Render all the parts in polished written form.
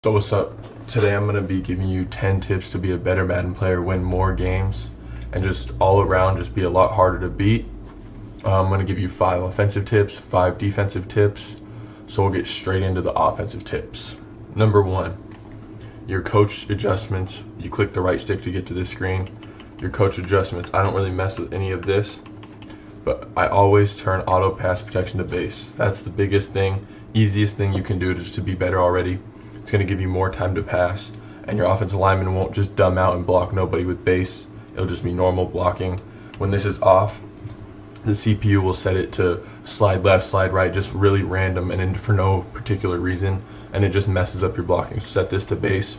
So what's up? Today I'm going to be giving you 10 tips to be a better Madden player, win more games, and just all around just be a lot harder to beat. I'm going to give you 5 offensive tips, 5 defensive tips, so we'll get straight into the offensive tips. Number 1, your coach adjustments. You click the right stick to get to this screen. Your coach adjustments. I don't really mess with any of this, but I always turn auto pass protection to base. That's the biggest thing, easiest thing you can do just to be better already. It's going to give you more time to pass, and your offensive lineman won't just dumb out and block nobody with base. It'll just be normal blocking. When this is off, the CPU will set it to slide left, slide right, just really random and for no particular reason, and it just messes up your blocking. So set this to base.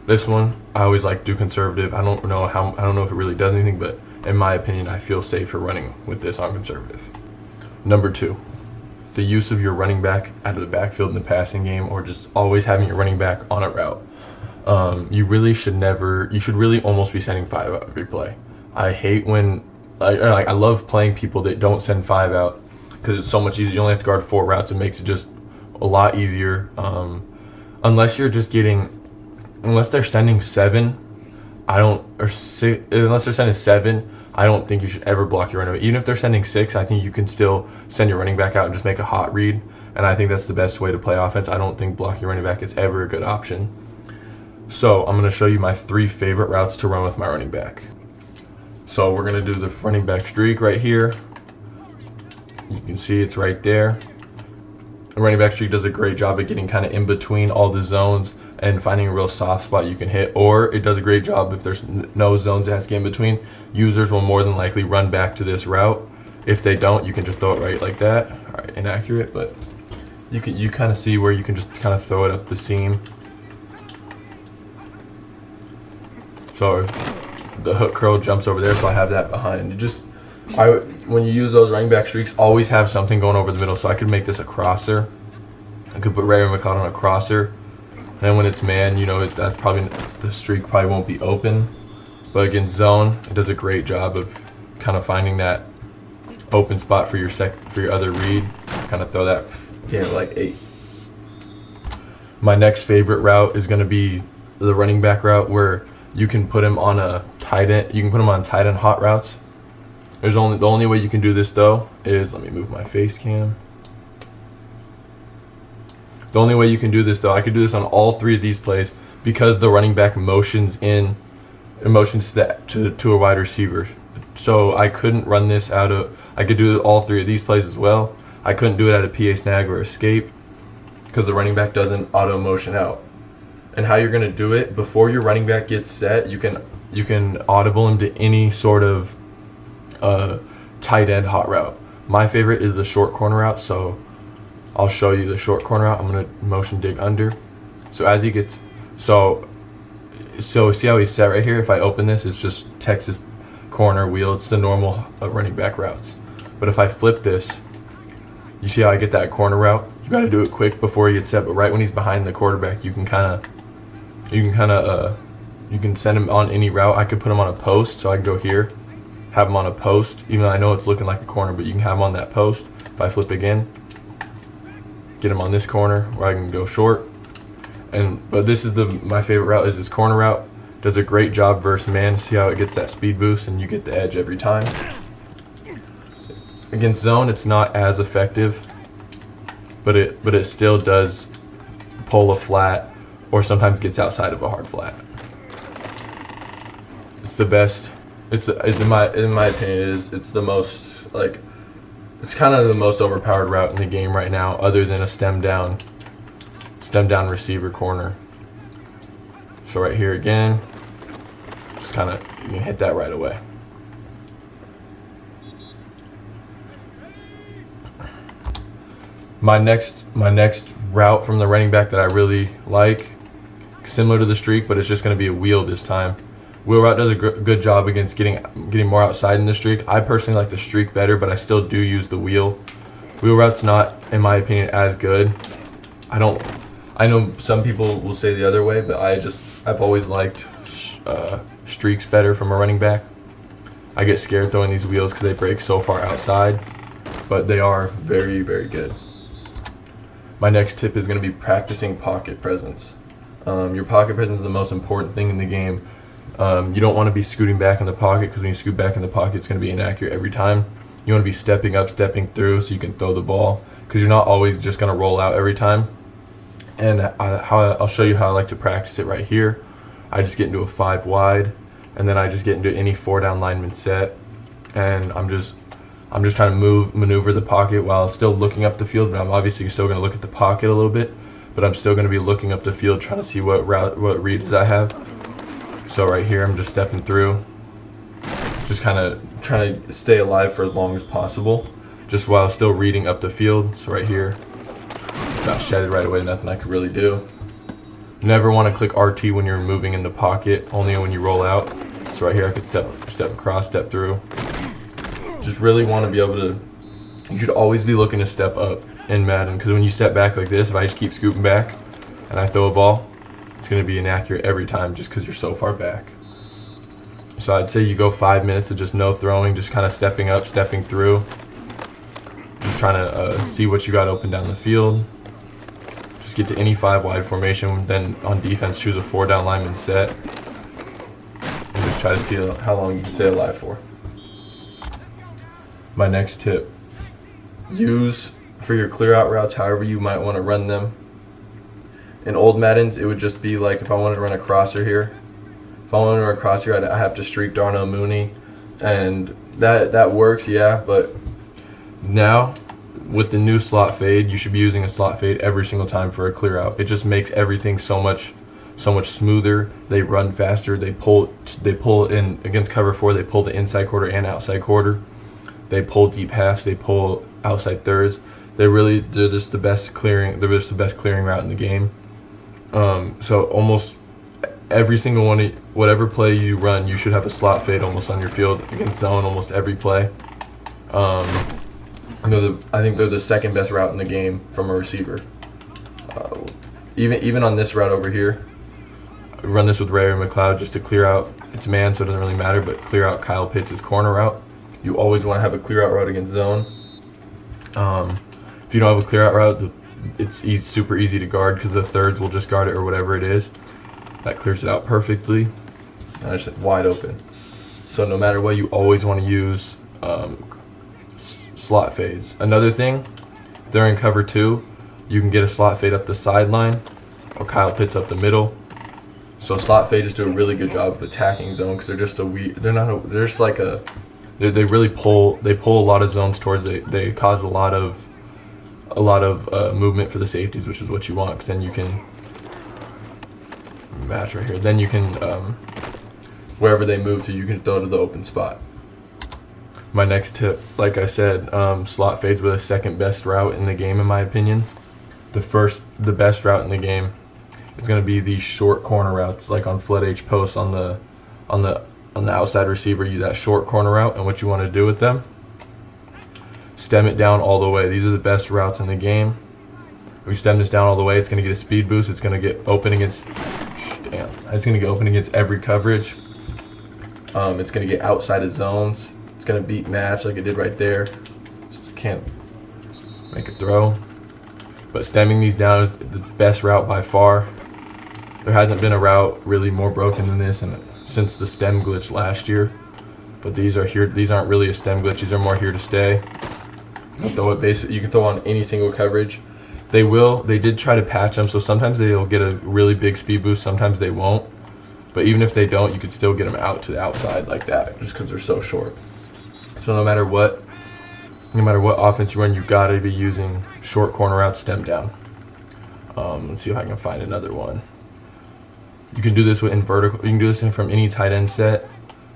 This one, I always like to do conservative. I don't know if it really does anything, but in my opinion, I feel safer running with this on conservative. Number 2, the use of your running back out of the backfield in the passing game, or just always having your running back on a route. You should really almost be sending 5 out every play. I hate when, I love playing people that don't send 5 out because it's so much easier. You only have to guard 4 routes. It makes it just a lot easier. Unless they're sending 7, unless they're sending 7, I don't think you should ever block your running back. Even if they're sending 6, I think you can still send your running back out and just make a hot read. And I think that's the best way to play offense. I don't think blocking your running back is ever a good option. So I'm going to show you my 3 favorite routes to run with my running back. So we're going to do the running back streak right here. You can see it's right there. The running back streak does a great job at getting kind of in between all the zones and finding a real soft spot you can hit, or it does a great job if there's no zones it has to get in between. Users will more than likely run back to this route. If they don't, you can just throw it right like that. All right, inaccurate, but you kind of see where you can just kind of throw it up the seam. So the hook curl jumps over there, so I have that behind. When you use those running back streaks, always have something going over the middle. So I could make this a crosser. I could put Ray McCall on a crosser. And when it's man, that's probably, the streak probably won't be open. But against zone, it does a great job of kind of finding that open spot for your other read. Kind of throw that like 8. My next favorite route is going to be the running back route, where you can put him on a tight end. You can put him on tight end hot routes. The only way you can do this though is, let me move my face cam. The only way you can do this though, I could do this on all 3 of these plays because the running back motions to a wide receiver. So I couldn't run this I could do all 3 of these plays as well. I couldn't do it at a PA snag or escape because the running back doesn't auto motion out. And how you're going to do it, before your running back gets set, you can audible him to any sort of tight end hot route. My favorite is the short corner route, so I'll show you the short corner route. I'm going to motion dig under. So as he gets, so see how he's set right here? If I open this, it's just Texas corner wheel. It's the normal running back routes. But if I flip this, you see how I get that corner route? You got to do it quick before he gets set. But right when he's behind the quarterback, you can send him on any route. I could put him on a post, so I can go here, have him on a post, even though I know it's looking like a corner, but you can have him on that post. If I flip again, get him on this corner where I can go short. But this is my favorite route is this corner route. Does a great job versus man. See how it gets that speed boost and you get the edge every time. Against zone, it's not as effective, but it still does pull a flat, or sometimes gets outside of a hard flat. It's the best. It's in my opinion, it's the most, it's kind of the most overpowered route in the game right now, other than a stem down receiver corner. So right here again, just kind of, you can hit that right away. My next route from the running back that I really like, similar to the streak, but it's just going to be a wheel this time. Wheel route does a good job against getting more outside in the streak. I personally like the streak better, but I still do use the wheel. Wheel route's not, in my opinion, as good. I know some people will say the other way, but I've always liked streaks better from a running back. I get scared throwing these wheels because they break so far outside, but they are very, very good. My next tip is going to be practicing pocket presence. Your pocket presence is the most important thing in the game. You don't want to be scooting back in the pocket, because when you scoot back in the pocket, it's going to be inaccurate every time. You want to be stepping up, stepping through, so you can throw the ball, because you're not always just going to roll out every time. And I'll show you how I like to practice it right here. I just get into a 5 wide, and then I just get into any 4 down lineman set, and I'm just trying to maneuver the pocket while still looking up the field. But I'm obviously still going to look at the pocket a little bit, but I'm still going to be looking up the field, trying to see what reads I have. So right here, I'm just stepping through, just kind of trying to stay alive for as long as possible, just while still reading up the field. So right here, got shedded right away, nothing I could really do. Never want to click RT when you're moving in the pocket, only when you roll out. So right here, I could step across, step through. Just really want to be able to, you should always be looking to step up in Madden, because when you step back like this, if I just keep scooting back and I throw a ball, it's going to be inaccurate every time just because you're so far back. So I'd say you go 5 minutes of just no throwing, just kind of stepping up, stepping through, just trying to see what you got open down the field. Just get to any 5 wide formation, then on defense choose a 4 down lineman set, and just try to see how long you can stay alive for. My next tip, use for your clear out routes however you might want to run them. In old Maddens, it would just be like, if I wanted to run a crosser here, if I wanted to run a crosser, I have to streak Darnell Mooney, and that works, yeah. But now with the new slot fade, you should be using a slot fade every single time for a clear out. It just makes everything so much smoother. They run faster. They pull in against cover 4. They pull the inside quarter and outside quarter. They pull deep halves. They pull outside thirds. They're just the best clearing. They're just the best clearing route in the game. So almost every single one, whatever play you run, you should have a slot fade almost on your field against zone almost every play. I think they're the second best route in the game from a receiver. Even on this route over here, I run this with Ray or McLeod just to clear out. It's man, so it doesn't really matter, but clear out Kyle Pitts' corner route. You always want to have a clear out route against zone. If you don't have a clear out route, it's super easy to guard, because the thirds will just guard it or whatever it is. That clears it out perfectly. And it's wide open. So no matter what, you always want to use slot fades. Another thing, if they're in cover 2, you can get a slot fade up the sideline, or Kyle Pitts up the middle. So slot fades do a really good job of attacking zone, because they really pull a lot of zones towards. They cause a lot of movement for the safeties, which is what you want, because then you can match right here. Then you can wherever they move to, you can throw to the open spot. My next tip, like I said, slot fades were the second best route in the game in my opinion. The best route in the game is going to be these short corner routes, like on flood H post on the outside receiver. You that short corner route, and what you want to do with them, stem it down all the way. These are the best routes in the game. If we stem this down all the way, it's going to get a speed boost. It's going to get open against it's going to get open against every coverage. It's going to get outside of zones. It's going to beat match like it did right there. Just can't make a throw. But stemming these down is the best route by far. There hasn't been a route really more broken than this since the stem glitch last year. But these aren't really a stem glitch. These are more here to stay. You can throw on any single coverage. They did try to patch them, so sometimes they'll get a really big speed boost, sometimes they won't. But even if they don't, you could still get them out to the outside like that, just because they're so short. So no matter what offense you run, you gotta be using short corner routes, stem down. Let's see if I can find another one. You can do this in vertical. You can do this from any tight end set,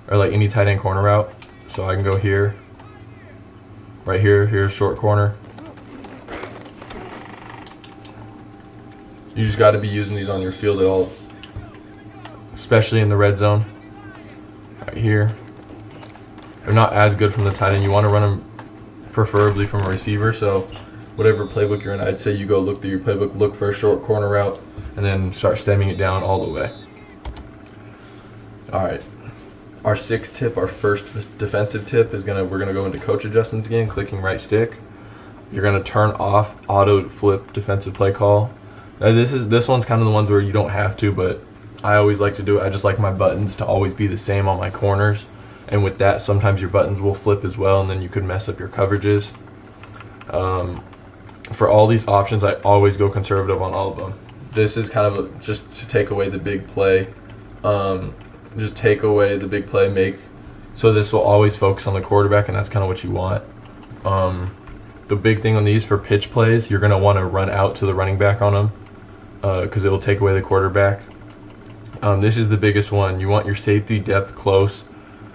or like any tight end corner route. So I can go here, right here. Here's short corner. You just got to be using these on your field at all, especially in the red zone. Right here. They're not as good from the tight end. You want to run them preferably from a receiver. So whatever playbook you're in, I'd say you go look through your playbook, look for a short corner route, and then start stemming it down all the way. All right. Our sixth tip, our first defensive tip, we're gonna go into coach adjustments again, clicking right stick. You're gonna turn off auto flip defensive play call. Now this one's kind of the ones where you don't have to, but I always like to do it. I just like my buttons to always be the same on my corners, and with that, sometimes your buttons will flip as well, and then you could mess up your coverages. For all these options, I always go conservative on all of them. This is kind of just to take away the big play. Just take away the big play, so this will always focus on the quarterback, and that's kind of what you want. The big thing on these for pitch plays, you're going to want to run out to the running back on them because it will take away the quarterback. This is the biggest one. You want your safety depth close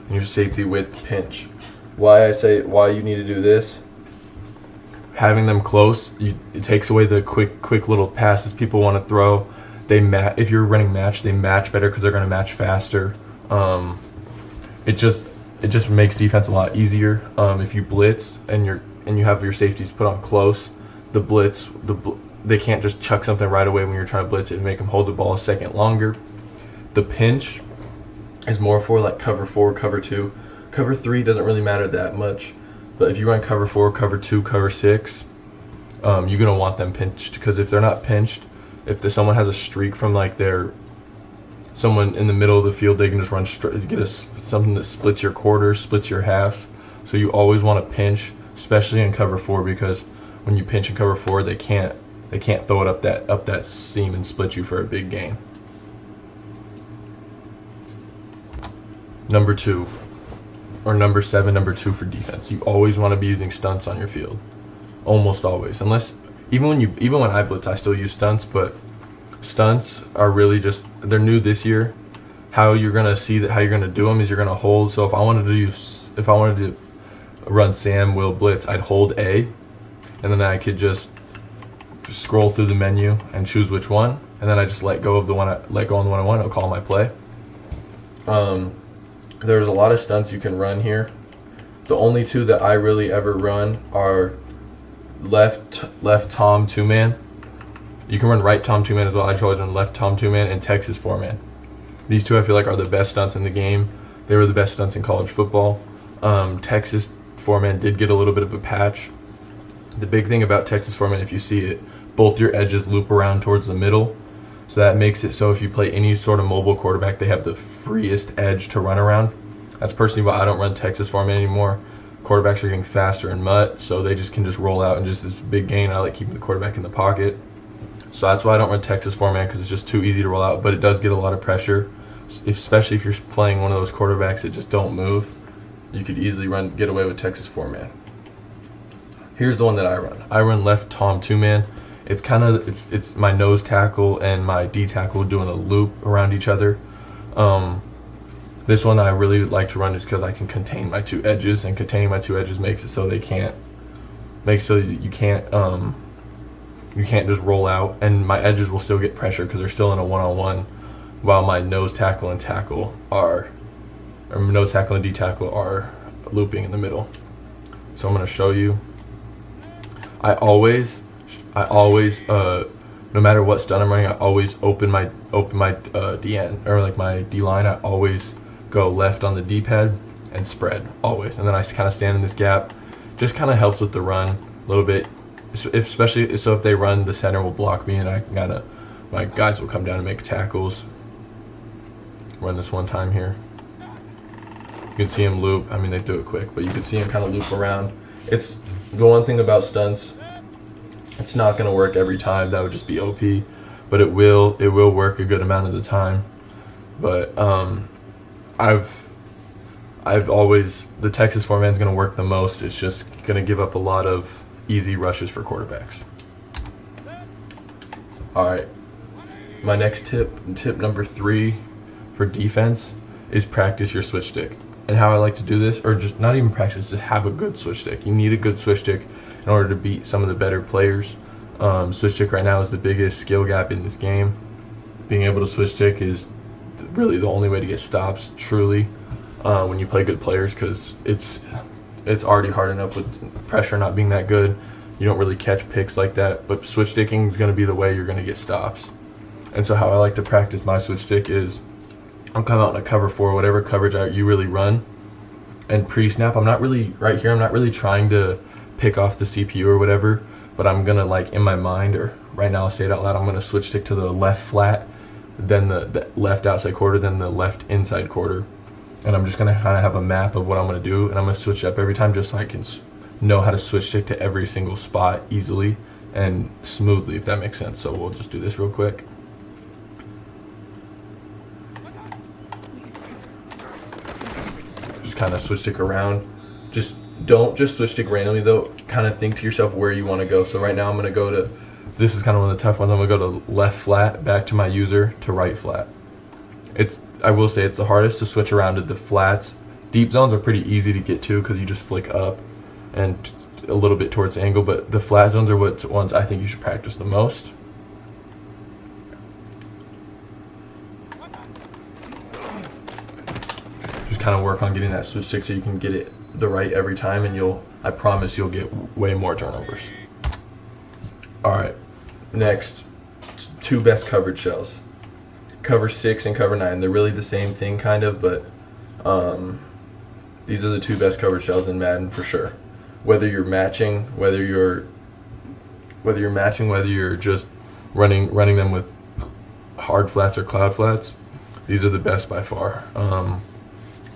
and your safety width pinch. Why you need to do this? Having them close, it takes away the quick little passes people want to throw. If you're running match, they match better because they're going to match faster. It just makes defense a lot easier. If you blitz and you have your safeties put on close, they can't just chuck something right away when you're trying to blitz it and make them hold the ball a second longer. The pinch is more for like cover 4, cover 2. Cover 3 doesn't really matter that much, but if you run cover 4, cover 2, cover 6, you're gonna want them pinched, because if they're not pinched, if someone has a streak from like someone in the middle of the field, they can just run straight, get something that splits your quarters, splits your halves. So you always want to pinch, especially in cover 4, because when you pinch in cover 4, they can't throw it up that seam and split you for a big gain. Number 2, or number 7, number 2 for defense. You always want to be using stunts on your field, almost always. Unless even when I blitz, I still use stunts, but stunts are really they're new this year. How you're gonna do them is you're gonna hold. So if I wanted to run Sam Will blitz, I'd hold A, and then I could just scroll through the menu and choose which one, and then I just let go on the one I want. I'll call my play. There's a lot of stunts you can run here. The only 2 that I really ever run are left Tom 2-man. You can run right Tom 2-man as well. I always run left Tom 2-man and Texas 4-man. These 2 I feel like are the best stunts in the game. They were the best stunts in college football. Texas 4-man did get a little bit of a patch. The big thing about Texas 4-man, if you see it, both your edges loop around towards the middle. So that makes it so if you play any sort of mobile quarterback, they have the freest edge to run around. That's personally why I don't run Texas 4-man anymore. Quarterbacks are getting faster and mutt, so they can just roll out and just this big gain. I like keeping the quarterback in the pocket. So that's why I don't run Texas 4-man, because it's just too easy to roll out, but it does get a lot of pressure, especially if you're playing one of those quarterbacks that just don't move. You could easily get away with Texas 4-man. Here's the one that I run. I run left Tom 2-man. It's my nose tackle and my D tackle doing a loop around each other. This one I really like to run just because I can contain my 2 edges, and containing my 2 edges makes it so you can't just roll out, and my edges will still get pressure because they're still in a one-on-one, while my nose tackle and D tackle are looping in the middle. So I'm going to show you. I always, no matter what stunt I'm running, I always open my DN, or like my D line. I always go left on the D-pad and spread, always, and then I kind of stand in this gap. Just kind of helps with the run a little bit. Especially if they run, the center will block me, and my guys will come down and make tackles. Run this one time here. You can see him loop. I mean, they do it quick, but you can see him kind of loop around. It's the one thing about stunts. It's not going to work every time. That would just be OP, but it will work a good amount of the time. But I've always, the Texas 4-man is going to work the most. It's just going to give up a lot of easy rushes for quarterbacks. Alright, my next tip number 3 for defense is practice your switch stick. And how I like to do this, or just not even practice, just have a good switch stick. You need a good switch stick in order to beat some of the better players. Switch stick right now is the biggest skill gap in this game. Being able to switch stick is really the only way to get stops, truly, when you play good players, because it's already hard enough with pressure not being that good. You don't really catch picks like that, but switch sticking is going to be the way you're going to get stops. And so how I like to practice my switch stick is I'll come out in a cover 4, whatever coverage you really run, and pre-snap, I'm not really trying to pick off the CPU or whatever, but I'm gonna, like, in my mind, or right now I'll say it out loud, I'm gonna switch stick to the left flat, then the left outside quarter, then the left inside quarter, and I'm just gonna kind of have a map of what I'm gonna do, and I'm gonna switch it up every time just so I can know how to switch stick to every single spot easily and smoothly, if that makes sense. So we'll just do this real quick. Just kind of switch stick around. Just don't just switch stick randomly though. Kind of think to yourself where you want to go. So right now I'm gonna go to, this is kind of one of the tough ones. I'm gonna go to left flat, back to my user, to right flat. I will say it's the hardest to switch around to the flats. Deep zones are pretty easy to get to because you just flick up and a little bit towards the angle, but the flat zones are what ones I think you should practice the most. Just kind of work on getting that switch stick so you can get it the right every time, and I promise you'll get way more turnovers. Alright, next, two best coverage shells. Cover 6 and cover 9. They're really the same thing kind of, but these are the two best coverage shells in Madden for sure. Whether you're matching, whether you're just running them with hard flats or cloud flats, these are the best by far.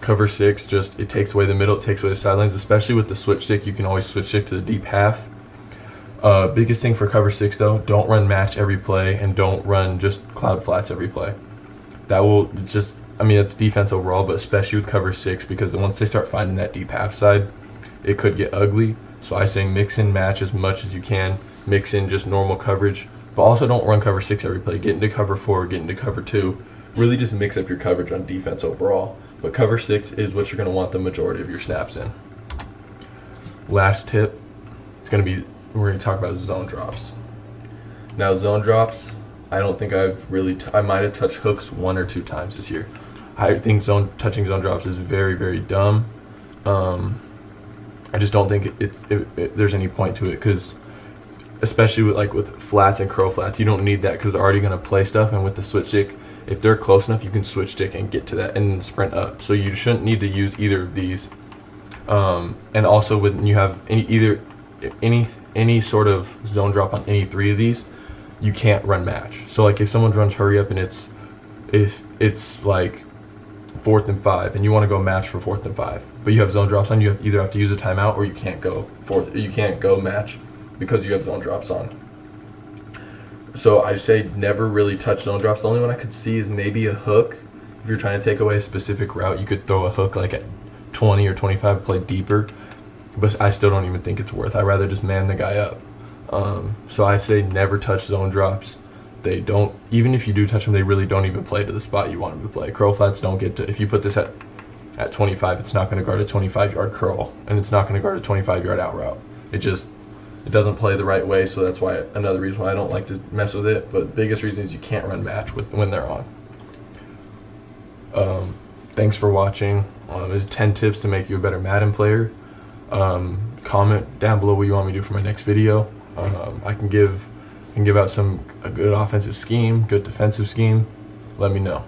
Cover 6, just it takes away the middle, it takes away the sidelines, especially with the switch stick. You can always switch stick to the deep half. Biggest thing for cover 6 though, don't run match every play and don't run just cloud flats every play. It's just, I mean, it's defense overall, but especially with cover 6, because once they start finding that deep half side, it could get ugly. So I say mix in match as much as you can, mix in just normal coverage, but also don't run cover 6 every play. Get into cover 4, get into cover 2. Really just mix up your coverage on defense overall. But cover 6 is what you're going to want the majority of your snaps in. Last tip, we're going to talk about zone drops. Now zone drops, I don't think I might have touched hooks 1 or 2 times this year. I think touching zone drops is very, very dumb. I just don't think there's any point to it, because especially with flats and curl flats, you don't need that because they're already going to play stuff, and with the switch stick, if they're close enough, you can switch stick and get to that and sprint up. So you shouldn't need to use either of these. And also when you have any sort of zone drop on any 3 of these, you can't run match. So like if someone runs hurry up and it's like 4th and 5 and you want to go match for 4th and 5, but you have zone drops on, you either have to use a timeout or you can't go match because you have zone drops on. So I say never really touch zone drops. The only one I could see is maybe a hook. If you're trying to take away a specific route, you could throw a hook like at 20 or 25, play deeper, but I still don't even think it's worth. I'd rather just man the guy up. So I say never touch zone drops. They don't, even if you do touch them, they really don't even play to the spot you want them to play. Curl flats don't get to, if you put this at 25, it's not going to guard a 25-yard curl, and it's not going to guard a 25-yard out route. It doesn't play the right way, so that's why another reason why I don't like to mess with it. But the biggest reason is you can't run match when they're on. Thanks for watching. There's 10 tips to make you a better Madden player. Comment down below what you want me to do for my next video. I can give out a good offensive scheme, good defensive scheme. Let me know.